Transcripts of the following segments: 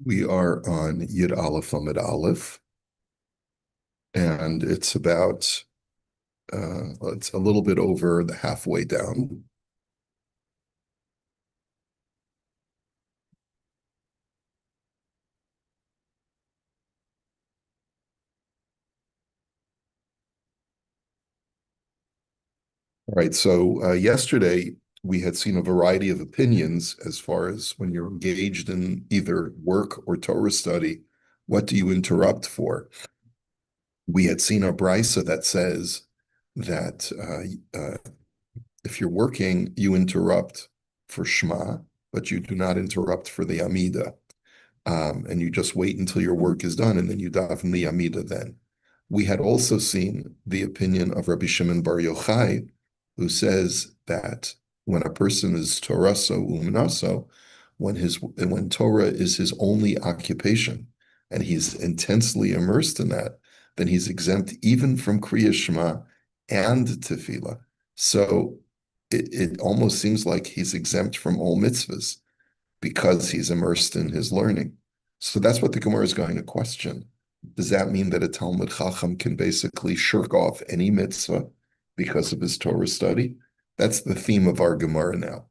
We are on Yud Aleph Amid Aleph, and it's a little bit over the halfway down. All right, so yesterday we had seen a variety of opinions as far as when you're engaged in either work or Torah study, what do you interrupt for? We had seen a brisa that says that if you're working, you interrupt for Shema, but you do not interrupt for the Amida. And you just wait until your work is done, and then you daven the Amida then. We had also seen the opinion of Rabbi Shimon Bar Yochai, who says that when a person is Toraso Umnaso, when Torah is his only occupation, and he's intensely immersed in that, then he's exempt even from Kriya Shema and Tefillah. So it almost seems like he's exempt from all mitzvahs because he's immersed in his learning. So that's what the Gemara is going to question. Does that mean that a Talmud Chacham can basically shirk off any mitzvah because of his Torah study? That's the theme of our Gemara now.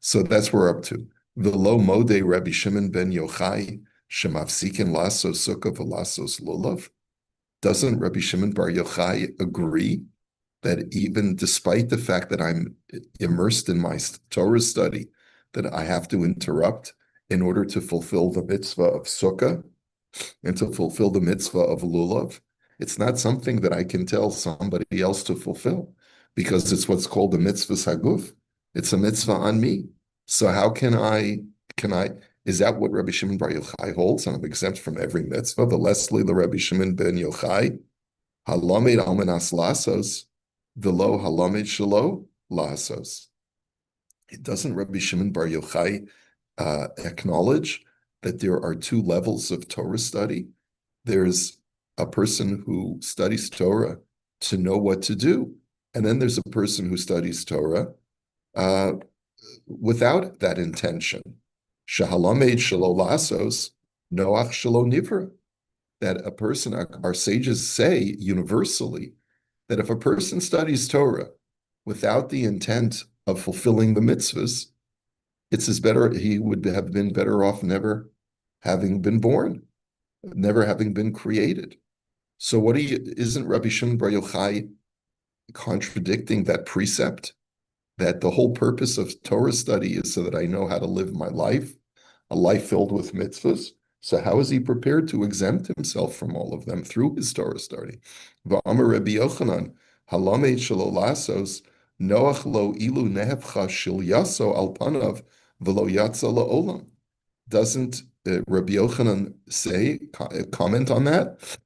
So that's where we're up to. V'lo modei Rabbi Shimon ben Yochai shemafsikin lasos sukkah v'lasos lulav. Doesn't Rabbi Shimon bar Yochai agree that even despite the fact that I'm immersed in my Torah study, that I have to interrupt in order to fulfill the mitzvah of sukkah and to fulfill the mitzvah of lulav? It's not something that I can tell somebody else to fulfill because it's what's called a mitzvah saguf. It's a mitzvah on me. So how is that what Rabbi Shimon Bar Yochai holds? And I'm exempt from every mitzvah. The Leslie, the Rabbi Shimon ben Yochai, halamed almanas lasos, velo halamed shelo lasos. It doesn't Rabbi Shimon Bar Yochai acknowledge that there are two levels of Torah study? There's a person who studies Torah to know what to do, and then there's a person who studies Torah uh, without that intention. Shahalamed shelo lasos, noach shelo nivra. That a person, our sages say universally, that if a person studies Torah without the intent of fulfilling the mitzvahs, he would have been better off never having been born, never having been created. So isn't Rabbi Shimon Bar Yochai contradicting that precept that the whole purpose of Torah study is so that I know how to live my life, a life filled with mitzvahs? So how is he prepared to exempt himself from all of them through his Torah study? V'amar Rabbi Yochanan, halamed shelo lasos, noach lo ilu nehevcha shil yaso al panav v'lo yatsa la'olam. Doesn't Rabbi Yochanan comment on that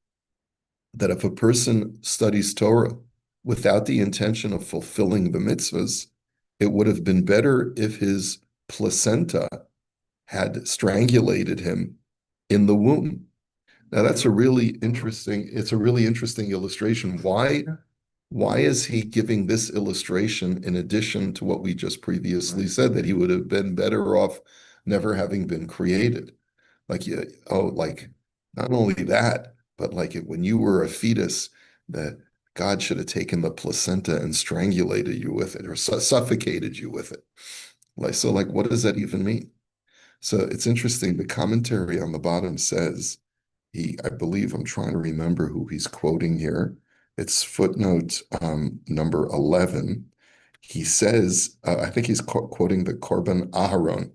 if a person studies Torah without the intention of fulfilling the mitzvahs, it would have been better if his placenta had strangulated him in the womb. Now it's a really interesting illustration. Why is he giving this illustration in addition to what we just previously said, that he would have been better off never having been created? Like not only that, but like when you were a fetus, that God should have taken the placenta and strangulated you with it or suffocated you with it. Like, what does that even mean? So it's interesting. The commentary on the bottom says, I believe I'm trying to remember who he's quoting here. It's footnote number 11. He says, I think he's quoting the Korban Aharon.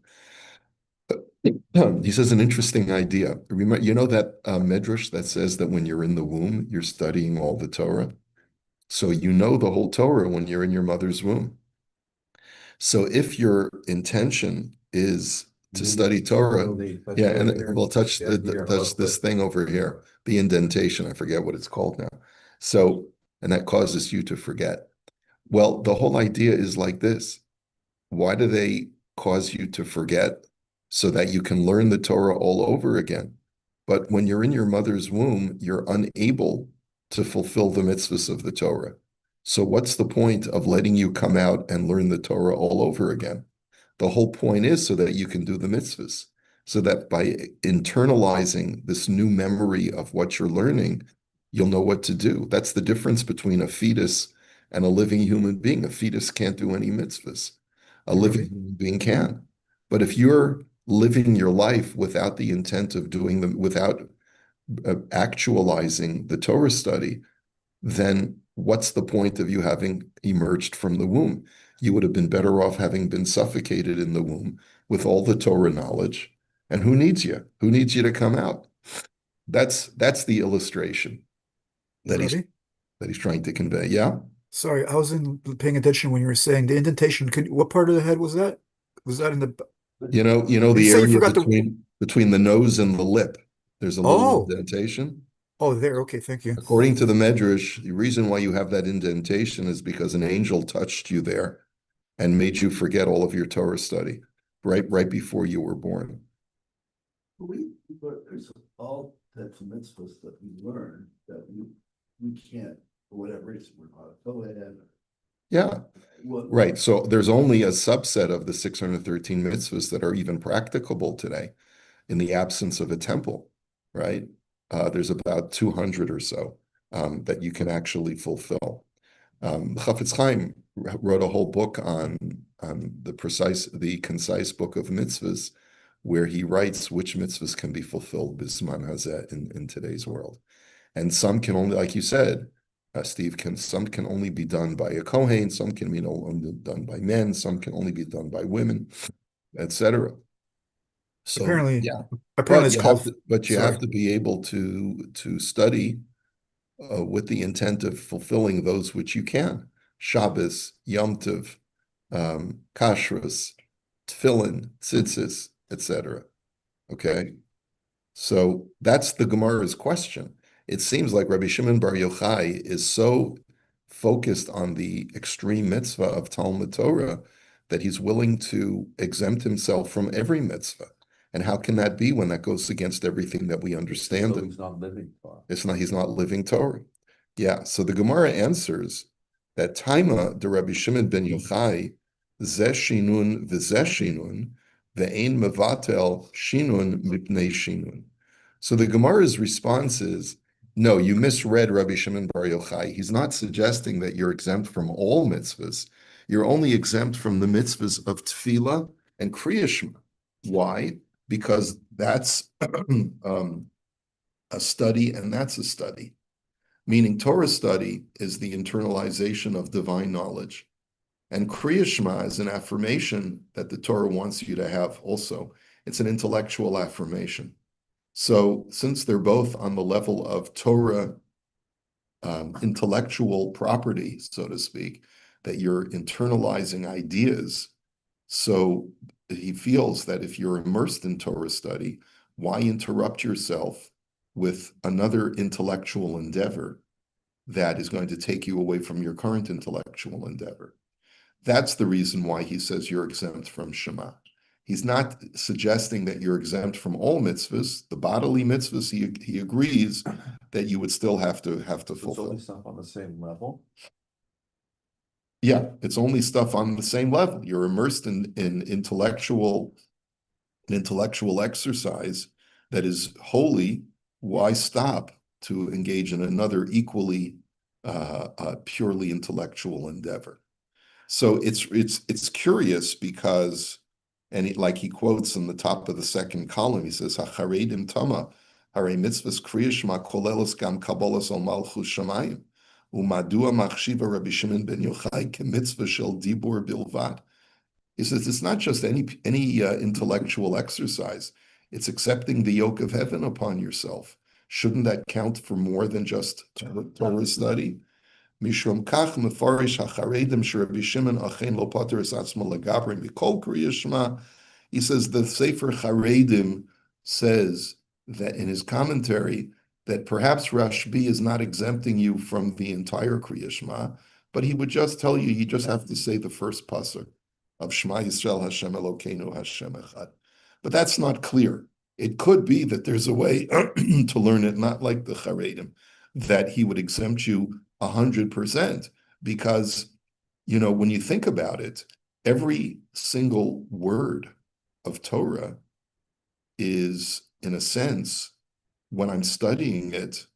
He says an interesting idea. Remember, you know that medrash that says that when you're in the womb, you're studying all the Torah. So you know the whole Torah when you're in your mother's womb. So if your intention is to study Torah, yeah, and we'll touch this thing over here, the indentation. I forget what it's called now. So, and that causes you to forget. Well, the whole idea is like this. Why do they cause you to forget? So that you can learn the Torah all over again. But when you're in your mother's womb, you're unable to fulfill the mitzvahs of the Torah. So what's the point of letting you come out and learn the Torah all over again? The whole point is so that you can do the mitzvahs. so that by internalizing this new memory of what you're learning, you'll know what to do. That's the difference between a fetus and a living human being. A fetus can't do any mitzvahs. A living Really? human being can. But if you're living your life without the intent of doing them, without actualizing the Torah study, then what's the point of you having emerged from the womb? You would have been better off having been suffocated in the womb with all the Torah knowledge. And who needs you? Who needs you to come out? That's the illustration that he's Really? that he's trying to convey. Yeah. Sorry, I wasn't paying attention when you were saying the indentation. What part of the head was that? Was that in the? You know You the said you area forgot the. between the nose and the lip. There's a little Oh, indentation. oh, there. Okay, thank you. According to the Medrash, the reason why you have that indentation is because an angel touched you there and made you forget all of your Torah study right before you were born. But there's all types of mitzvahs that we learn that we can't, for whatever reason, we're not a co-ed. Yeah, What, right. So there's only a subset of the 613 mitzvahs that are even practicable today in the absence of a temple, right? There's about 200 or so that you can actually fulfill. Chafetz Chaim wrote a whole book on the concise book of mitzvahs, where he writes which mitzvahs can be fulfilled bisman hazeh in today's world, and some can only, like you said, Steve, some can only be done by a kohen, some can be only done by men, some can only be done by women, etc. So Apparently, yeah, apparently but it's you have called. to but you have Sorry. to be able to study with the intent of fulfilling those which you can. Shabbos, Yom Tov, Kashrus, Tefillin, Tzitzis, etc. Okay, so that's the Gemara's question. It seems like Rabbi Shimon Bar Yochai is so focused on the extreme mitzvah of Talmud Torah that he's willing to exempt himself from every mitzvah. And how can that be when that goes against everything that we understand? so he's not living far. He's not living Torah. Yeah. So the Gemara answers that Taima de Rabbi Shimon ben Yochai, zeh shinun v'zeh shinun, ve'ein mevatel shinun mipnei shinun. So the Gemara's response is, no, you misread Rabbi Shimon Bar Yochai. He's not suggesting that you're exempt from all mitzvahs. You're only exempt from the mitzvahs of tefillah and kriya shema. Why? Because that's a study, and that's a study. Meaning Torah study is the internalization of divine knowledge. And Kriya Shema is an affirmation that the Torah wants you to have also. It's an intellectual affirmation. So since they're both on the level of Torah intellectual property, so to speak, that you're internalizing ideas, so he feels that if you're immersed in Torah study, why interrupt yourself with another intellectual endeavor that is going to take you away from your current intellectual endeavor? That's the reason why he says you're exempt from Shema. He's not suggesting that you're exempt from all mitzvahs. The bodily mitzvahs, he agrees that you would still have to It's fulfill. only stuff on the same level. Yeah, it's only stuff on the same level. You're immersed in intellectual exercise that is holy. Why stop to engage in another equally purely intellectual endeavor? So it's curious because, and like he quotes in the top of the second column, he says, "Hacharedim tama, hare mitzvahs kriya shema kolelos gam kabolas al malchus shamayim, umadua machshiva Rabbi Shimon ben Yochai kemitzvah shel dibur bilvad." He says it's not just any intellectual exercise; it's accepting the yoke of heaven upon yourself. Shouldn't that count for more than just Torah study? Mishum kach mefarish hacharedim sh'Rabbi Shimon achen lo pater es atzmo legabri mikol kriya shema. He says the Sefer Charedim says that in his commentary that perhaps Rashbi is not exempting you from the entire Kriya Shema, but he would just tell you just have to say the first pasuk of Shema Yisrael Hashem Elokeinu Hashem Echad. But that's not clear. It could be that there's a way to learn it, not like the Charedim, that he would exempt you 100%, because when you think about it, every single word of Torah is, in a sense, when I'm studying it,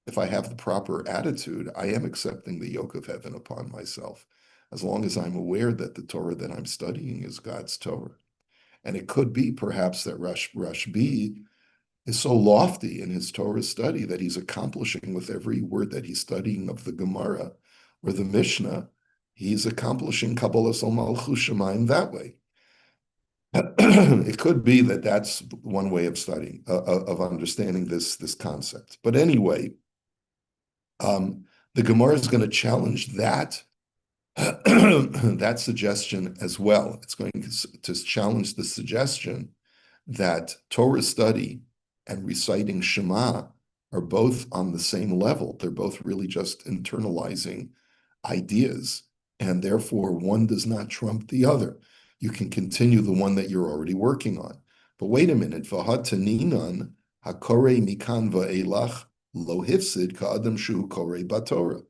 if I have the proper attitude, I am accepting the yoke of heaven upon myself, as long as I'm aware that the Torah that I'm studying is God's Torah. And it could be perhaps that Rashbi is so lofty in his Torah study that he's accomplishing with every word that he's studying of the Gemara or the Mishnah, he's accomplishing Kabbalah Sol Malchus Shemayim that way. It could be that that's one way of studying, of understanding this concept. But anyway, the Gemara is going to challenge that that suggestion as well. It's going to challenge the suggestion that Torah study and reciting Shema are both on the same level. They're both really just internalizing ideas, and therefore one does not trump the other. You can continue the one that you're already working on. But wait a minute, v'hataninan hakore mikan va'elach lo hifsid ka'adam shu kore batorah.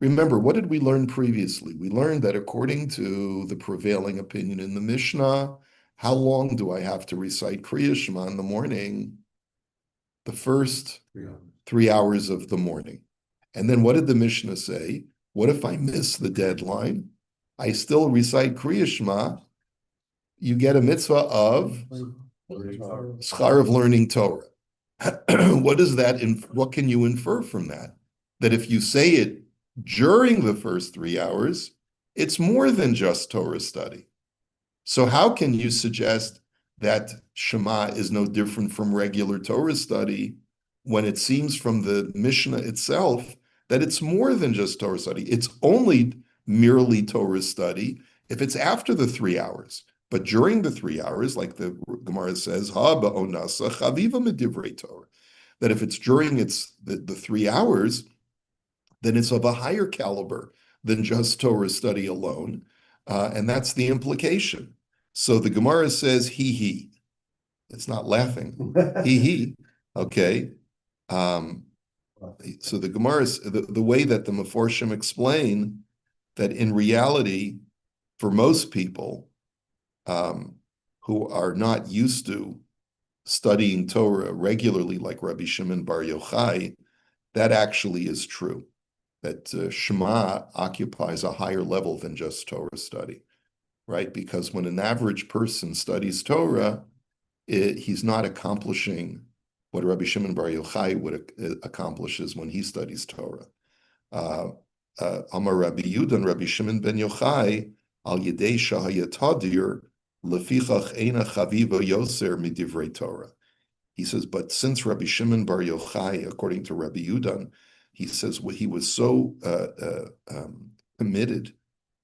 Remember, what did we learn previously? We learned that according to the prevailing opinion in the Mishnah, how long do I have to recite Kriya Shema in the morning? The first 3 hours of the morning. And then what did the Mishnah say? What if I miss the deadline? I still recite Kriya Shema. You get a mitzvah of schar of learning Torah. What is that? What can you infer from that? That if you say it during the first 3 hours, it's more than just Torah study. So how can you suggest that Shema is no different from regular Torah study when it seems from the Mishnah itself that it's more than just Torah study? It's only merely Torah study if it's after the 3 hours. But during the 3 hours, like the Gemara says, Ha ba'onasa chaviva medivrei Torah, that if it's during the 3 hours, then it's of a higher caliber than just Torah study alone. And that's the implication. So the Gemara says, he. It's not laughing. He. Okay. So the Gemara, the way that the Meforshim explain that in reality, for most people who are not used to studying Torah regularly, like Rabbi Shimon Bar Yochai, that actually is true. That Shema occupies a higher level than just Torah study, right? Because when an average person studies Torah, he's not accomplishing what Rabbi Shimon Bar Yochai accomplishes when he studies Torah. Amar Rabbi Yudan, Rabbi Shimon ben Yochai, al yedei shahayatadir lefichach eina chaviva yoser midivrei Torah. He says, but since Rabbi Shimon Bar Yochai, according to Rabbi Yudan, he says he was so committed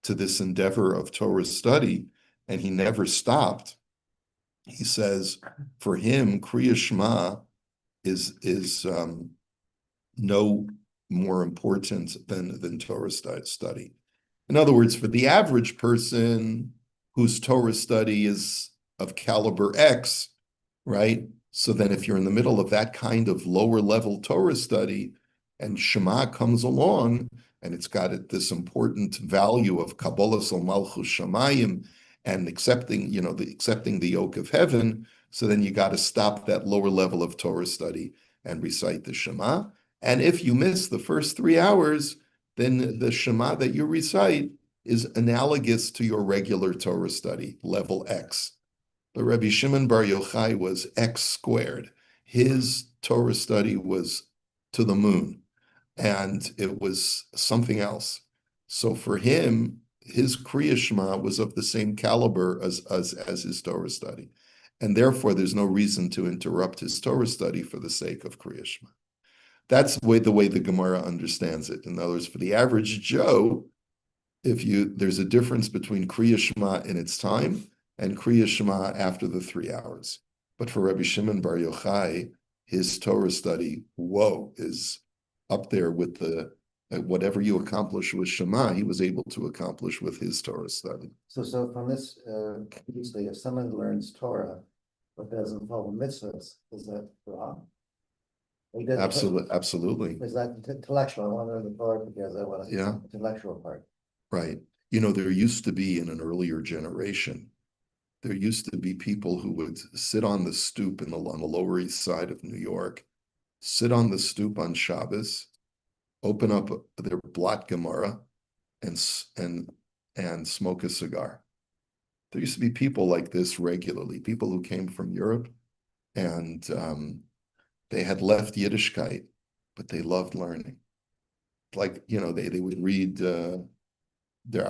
to this endeavor of Torah study, and he never stopped. He says, for him, Kriya Shema is no more important than Torah study. In other words, for the average person whose Torah study is of caliber X, right? So then if you're in the middle of that kind of lower level Torah study and Shema comes along and it's got this important value of Kabbalah Sol Malchus Shemayim and accepting the yoke of heaven, so then you got to stop that lower level of Torah study and recite the Shema. And if you miss the first 3 hours, then the Shema that you recite is analogous to your regular Torah study, level X. But Rabbi Shimon Bar Yochai was X squared. His Torah study was to the moon, and it was something else. So for him, his Kriya Shema was of the same caliber as his Torah study. And therefore, there's no reason to interrupt his Torah study for the sake of Kriya Shema. That's the way the Gemara understands it. In other words, for the average Joe, there's a difference between Kriya Shema in its time and Kriya Shema after the 3 hours. But for Rabbi Shimon Bar Yochai, his Torah study, is up there with whatever you accomplish with Shema, he was able to accomplish with his Torah study. So from this, obviously, if someone learns Torah but doesn't follow mitzvahs, is that wrong? Absolutely. Is that intellectual? I want to learn the Torah because I want the intellectual part. Right. There used to be in an earlier generation there used to be people who would sit on the stoop on the Lower East Side of New York, sit on the stoop on Shabbos, open up their Blatt Gemara, and smoke a cigar. There used to be people like this regularly, people who came from Europe, and they had left Yiddishkeit, but they loved learning. Like, they would read their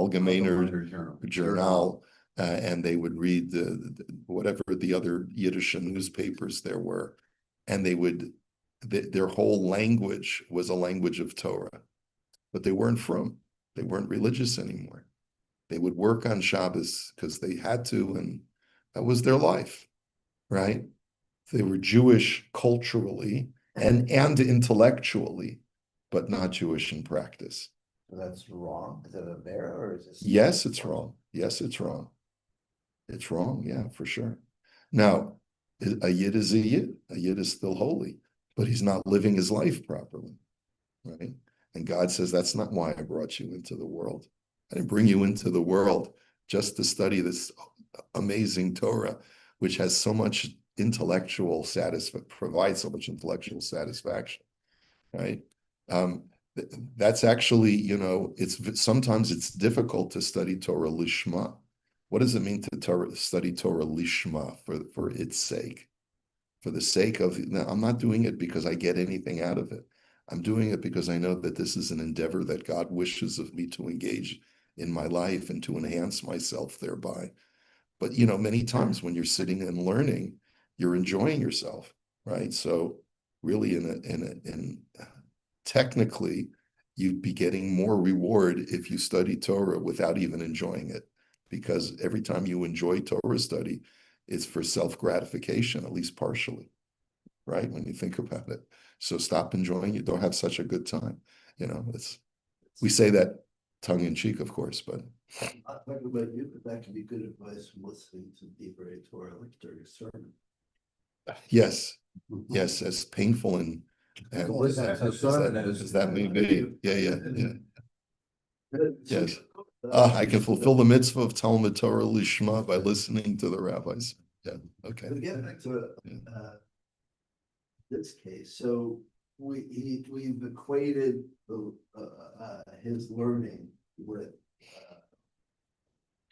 Allgemeiner Journal, and they would read whatever the other Yiddish newspapers there were, and their whole language was a language of Torah, but they weren't from, they weren't religious anymore. They would work on Shabbos because they had to, and that was their life, right? They were Jewish culturally and intellectually, but not Jewish in practice. So that's wrong. Is that a error or is this? Yes, it's wrong. Yes, it's wrong. It's wrong, yeah, for sure. Now, a Yid is a Yid. A Yid is still holy, but he's not living his life properly, right? And God says, that's not why I brought you into the world. I didn't bring you into the world just to study this amazing Torah, which has so much intellectual satisfaction, provides so much intellectual satisfaction, right? That's actually, sometimes it's difficult to study Torah lishma. What does it mean to study Torah lishma, for its sake? For the sake of, I'm not doing it because I get anything out of it. I'm doing it because I know that this is an endeavor that God wishes of me to engage in my life and to enhance myself thereby. But, many times when you're sitting and learning, you're enjoying yourself, right? So really technically, you'd be getting more reward if you study Torah without even enjoying it, because every time you enjoy Torah study, it's for self-gratification, at least partially, right? When you think about it. So stop enjoying it. Don't have such a good time. We say that tongue in cheek, of course, but. I talk about you, but that can be good advice from listening to Deeper Torah, like during a sermon. Yes, yes, as painful and as that may be. Yeah. Yes. I can fulfill the mitzvah of Talmud Torah Lishma by listening to the rabbis. Yeah, okay. But again, back to this case, so we've equated his learning with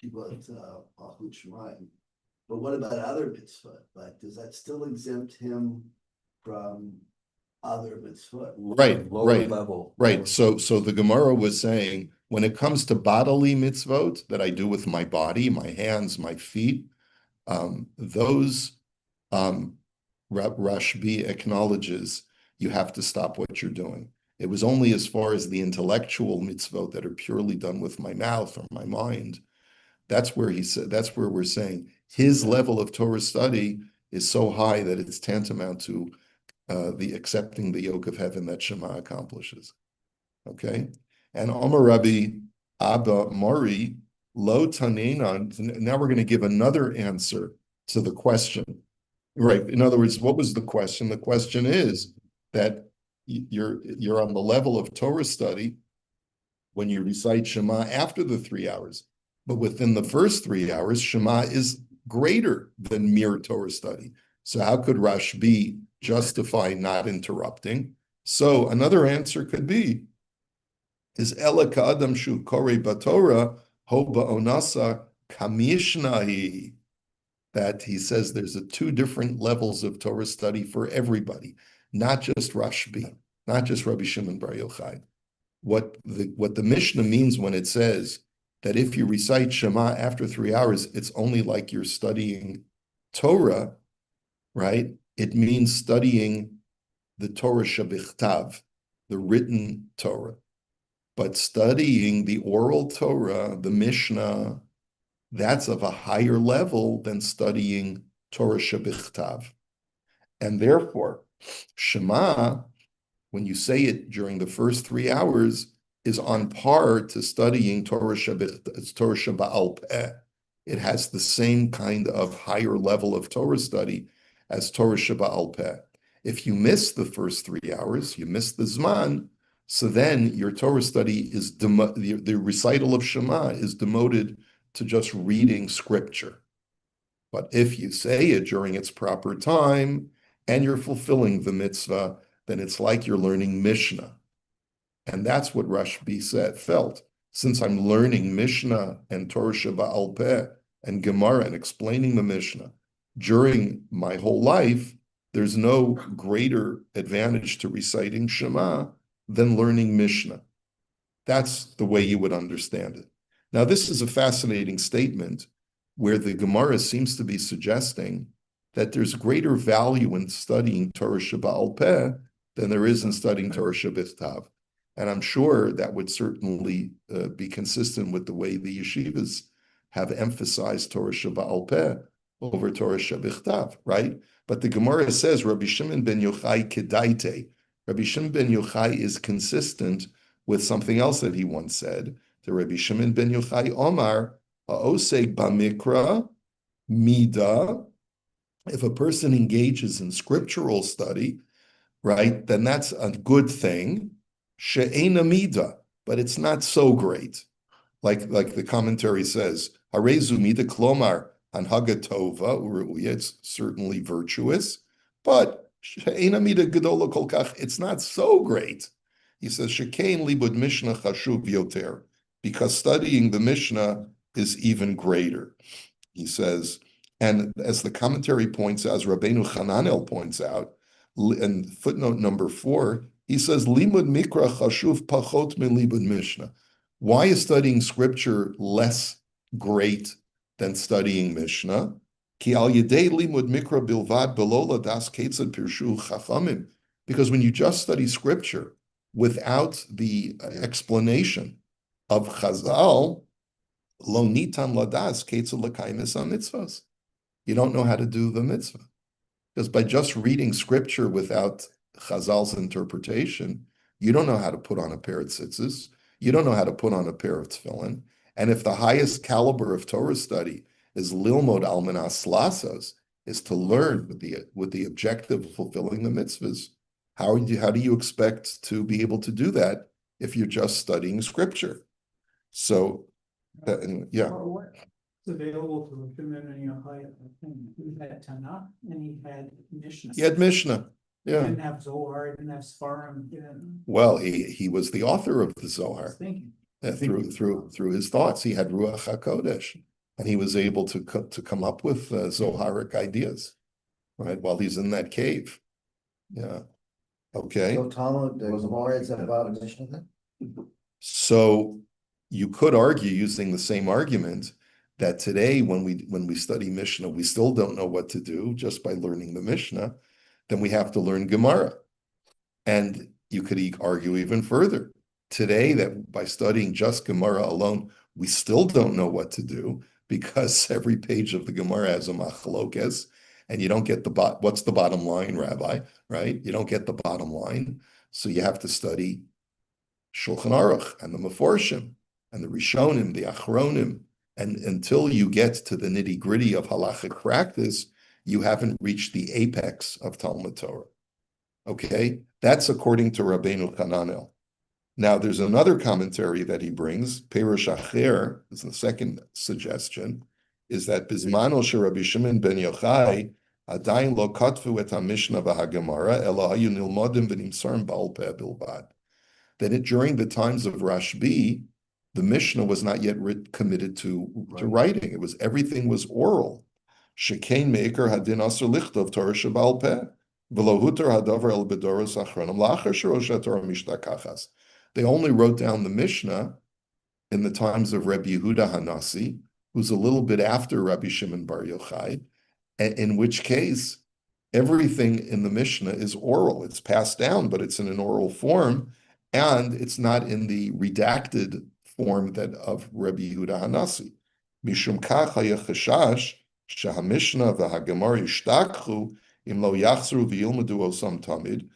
people at Achut Shemaim. But what about other mitzvah? Like, does that still exempt him from other mitzvah? Right, Lower level. right. So the Gemara was saying, when it comes to bodily mitzvot that I do with my body, my hands, my feet, those Rashbi acknowledges you have to stop what you're doing. It was only as far as the intellectual mitzvot that are purely done with my mouth or my mind. That's where he said, that's where we're saying his level of Torah study is so high that it's tantamount to the accepting the yoke of heaven that Shema accomplishes. Okay? And Omar Rabbi Abba Mori, Lo Tanena, now we're going to give another answer to the question. Right. In other words, what was the question? The question is that you're on the level of Torah study when you recite Shema after the 3 hours. But within the first 3 hours, Shema is greater than mere Torah study. So how could Rashbi justify not interrupting? So another answer could be, is Ela ka'adam shu kore b'Torah ho ba'onasa kamishnahi. That he says there's two different levels of Torah study for everybody, not just Rashbi, not just Rabbi Shimon Bar Yochai. What the Mishnah means when it says that if you recite Shema after 3 hours, it's only like you're studying Torah, right? It means studying the Torah Shebichtav, the written Torah. But studying the oral Torah, the Mishnah, that's of a higher level than studying Torah Shebichtav. And therefore, Shema, when you say it during the first 3 hours, is on par to studying Torah Sheba'al Peh. It has the same kind of higher level of Torah study as Torah Sheba'al Peh. If you miss the first 3 hours, you miss the Zman, so then your Torah study is, the recital of Shema is demoted to just reading scripture. But if you say it during its proper time and you're fulfilling the mitzvah, then it's like you're learning Mishnah. And that's what Rashbi felt. Since I'm learning Mishnah and Torah Sheba'al Peh and Gemara and explaining the Mishnah during my whole life, there's no greater advantage to reciting Shema than learning Mishnah. That's the way you would understand it. Now, this is a fascinating statement where the Gemara seems to be suggesting that there's greater value in studying Torah Sheba'al Peh than there is in studying Torah Shebichtav. And I'm sure that would certainly be consistent with the way the yeshivas have emphasized Torah Sheba'al Peh over Torah Shebichtav, right? But the Gemara says Rabbi Shimon ben Yochai kedaite. Rabbi Shimon ben Yochai is consistent with something else that he once said. The Rabbi Shimon ben Yochai Omar, ha'oseg b'mikra mida. If a person engages in scriptural study, right, then that's a good thing. She'ena mida, but it's not so great. Like the commentary says, harezu mida klomar hanhaga tova uruya. It's certainly virtuous, but she'ena mida gedola kol kach. It's not so great. He says shekein libud mishnah chashuv yoter, because studying the Mishnah is even greater. He says, and as the commentary points out, as Rabbeinu Hananel points out, and footnote number 4, he says, Limud Mikra Chashuv Pachot Min Libud Mishnah. Why is studying scripture less great than studying Mishnah? Ki al yedei limud mikra bilvad belola das ketzad pirshu chachamim. Because when you just study scripture without the explanation of Chazal, lo nitan ladas ketzad l'kaimis ha-mitzvahs. You don't know how to do the mitzvah. Because by just reading scripture without Chazal's interpretation, you don't know how to put on a pair of tzitzis. You don't know how to put on a pair of tefillin. And if the highest caliber of Torah study is lilmod al minas lasas, is to learn with the objective of fulfilling the mitzvahs, how do you expect to be able to do that if you're just studying scripture? So, yeah. It's available to the community of high. He had Tanakh and he had Mishnah. He had Mishnah. Yeah. He didn't have Zohar, he didn't have Sfarim. Well, he was the author of the Zohar. Thinking. Through his thoughts, he had Ruach HaKodesh, and he was able to come up with Zoharic ideas, right? While he's in that cave. Yeah. Okay. So Talmud, the Gemara is about a Mishnah then? So you could argue, using the same argument, that today when we study Mishnah, we still don't know what to do just by learning the Mishnah. Then we have to learn Gemara. And you could argue even further. Today, that by studying just Gemara alone, we still don't know what to do, because every page of the Gemara has a machlokes, and you don't get what's the bottom line, Rabbi, right? You don't get the bottom line. So you have to study Shulchan Aruch and the Meforshim and the Rishonim, the Achronim, and until you get to the nitty-gritty of halachic practice, you haven't reached the apex of Talmud Torah. Okay? That's according to Rabbeinu Hananel. Now, there's another commentary that he brings, Perush Acher, is the second suggestion, is that Bizmano Rabbi Shimon ben Yochai adayin lo katvu et ha-mishnah v'ha-gemara ela hayu nilmodim v'nimsarim ba'al peh bilvad. That during the times of Rashbi, the Mishnah was not yet committed to writing. It was, everything was oral. Shekein me'ikar hadin aser lichtov Torah sheba'al peh v'lo hutar hadavar el bedoros achronim la'achar sherosh Torah mishtakachas. They only wrote down the Mishnah in the times of Rabbi Yehuda Hanasi, who's a little bit after Rabbi Shimon Bar Yochai, in which case everything in the Mishnah is oral. It's passed down, but it's in an oral form, and it's not in the redacted form that of Rabbi Yehuda Hanasi. Mishum kach haya chashash sheha-mishnah v'ha-gemara yishtakchu im lo yachzru v'yilmadu osam tamid.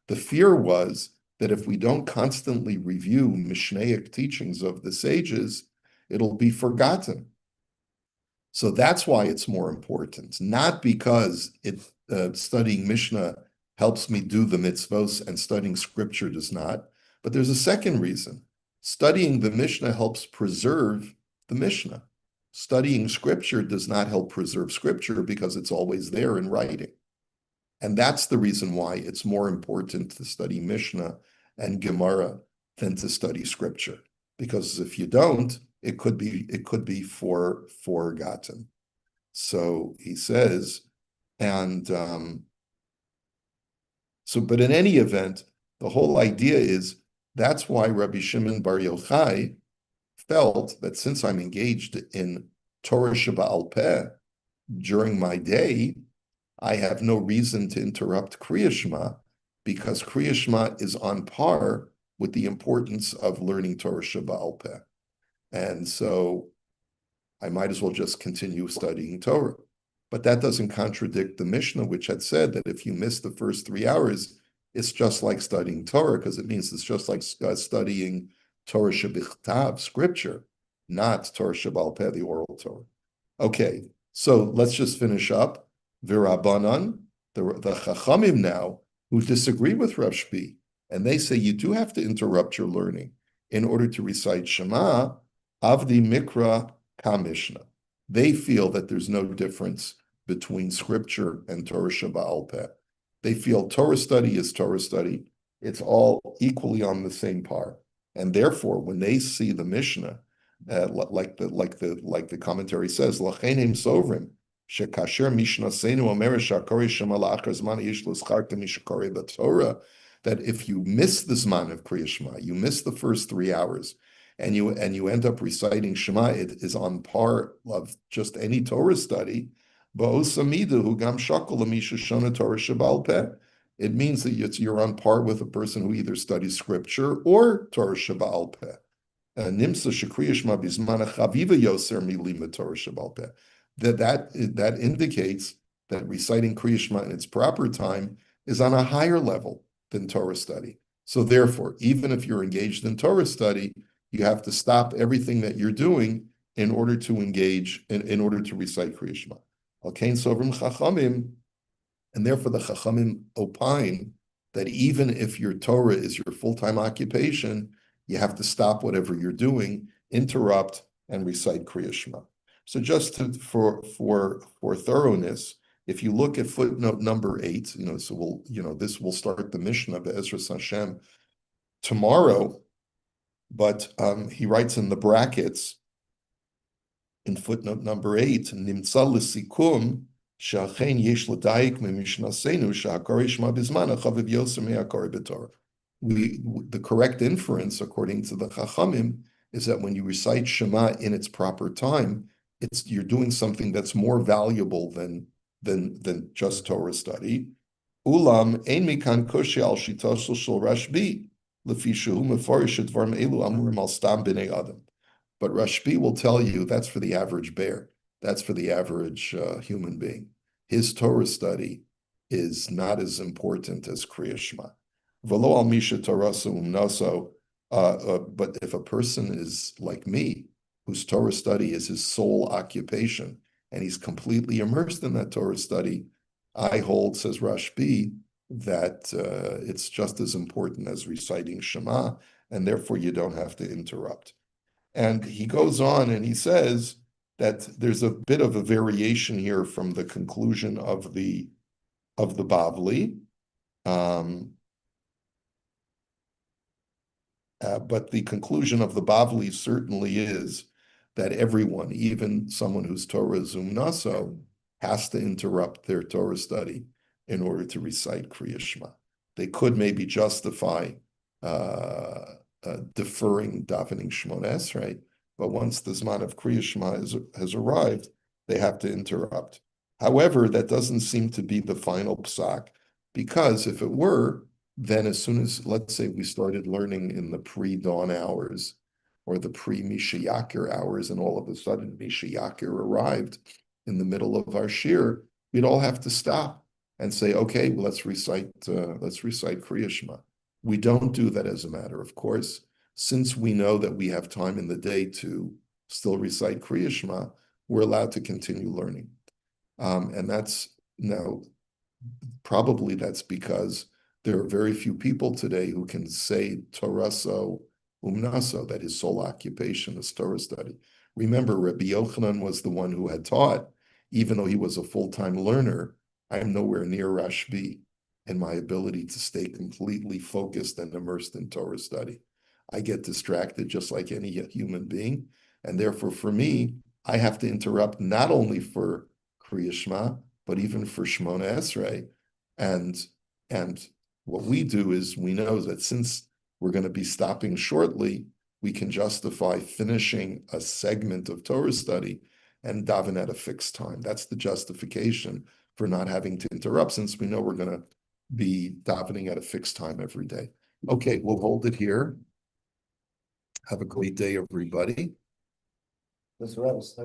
The fear was that if we don't constantly review Mishnaic teachings of the sages, it'll be forgotten. So that's why it's more important, not because studying Mishnah helps me do the mitzvos and studying scripture does not, but there's a second reason. Studying the Mishnah helps preserve the Mishnah. Studying scripture does not help preserve scripture because it's always there in writing. And that's the reason why it's more important to study Mishnah and Gemara than to study scripture. Because if you don't, it could be forgotten. So he says, and but in any event, the whole idea is that's why Rabbi Shimon Bar Yochai felt that since I'm engaged in Torah Sheba'al Peh during my day, I have no reason to interrupt Kriya Shema because Kriya Shema is on par with the importance of learning Torah Sheba'al Peh. And so I might as well just continue studying Torah. But that doesn't contradict the Mishnah, which had said that if you miss the first 3 hours, it's just like studying Torah, because it means it's just like studying Torah Shebichtav, scripture, not Torah Sheba'al Peh, the oral Torah. Okay, so let's just finish up. V'Rabbanan, the Chachamim now, who disagree with Rav Shpi, and they say you do have to interrupt your learning in order to recite Shema, Avdi Mikra Ka Mishnah. They feel that there's no difference between scripture and Torah Sheba'al Peh. They feel Torah study is Torah study. It's all equally on the same par. And therefore, when they see the Mishnah, like the commentary says, Lachenim Sovrim, Shekasher Mishnah Seinu Omer Shakori Shema La'achar Zman Yesh L'Scharta Mishakori B'Torah, that if you miss the Zman of Kriya Shema, you miss the first 3 hours, and you end up reciting Shema, it is on par of just any Torah study. It means that you're on par with a person who either studies scripture or Torah Sheba'al Peh. That indicates that reciting Kriya Shema in its proper time is on a higher level than Torah study. So therefore, even if you're engaged in Torah study, you have to stop everything that you're doing in order to engage, in order to recite Kriya Shema. And therefore the Chachamim opine that even if your Torah is your full-time occupation, you have to stop whatever you're doing, interrupt, and recite Kriya Shema. So just for thoroughness, if you look at footnote number 8, so this will start the Mishnah Be'ezras Hashem tomorrow, but he writes in the brackets in footnote number 8, Nimtza l'sikum she'achen yesh l'dayik memishnasenu she'hakari shema bizman achaviv yoser me'hakari b'torah. The correct inference, according to the Chachamim, is that when you recite Shema in its proper time, you're doing something that's more valuable than just Torah study. Ulam ein mikan koshi al shitosel shel Rashbi lefi shehu meforish dvarim elu amurim al stam b'nei adam. But Rashbi will tell you that's for the average bear. That's for the average human being. His Torah study is not as important as Kriya Shema. V'lo al misha Torasa umnaso. But if a person is like me, whose Torah study is his sole occupation, and he's completely immersed in that Torah study, I hold, says Rashbi, that it's just as important as reciting Shema, and therefore you don't have to interrupt. And he goes on and he says that there's a bit of a variation here from the conclusion of the Bavli. But the conclusion of the Bavli certainly is that everyone, even someone whose Torah is umnaso, has to interrupt their Torah study in order to recite Kriya Shema. They could maybe justify deferring davening Shmona Esrei, but once the Zman of Kriya Shema has arrived, they have to interrupt. However, that doesn't seem to be the final psak, because if it were, then as soon as, let's say, we started learning in the pre-dawn hours or the pre-Mishayakir hours, and all of a sudden Mishayakir arrived in the middle of our shir, we'd all have to stop and say, okay, well, let's recite Kriya Shema. We don't do that as a matter of course. Since we know that we have time in the day to still recite Kriya Shema, we're allowed to continue learning. And probably that's because there are very few people today who can say Toraso umnaso, that his sole occupation is Torah study. Remember, Rabbi Yochanan was the one who had taught, even though he was a full-time learner, I'm nowhere near Rashbi in my ability to stay completely focused and immersed in Torah study. I get distracted just like any human being, and therefore for me, I have to interrupt not only for Kriya Shema, but even for Shmona Esrei. And what we do is we know that since we're going to be stopping shortly, we can justify finishing a segment of Torah study and daven at a fixed time. That's the justification for not having to interrupt, since we know we're going to be davening at a fixed time every day. Okay, we'll hold it here. Have a great day, everybody. Mr. Rebels,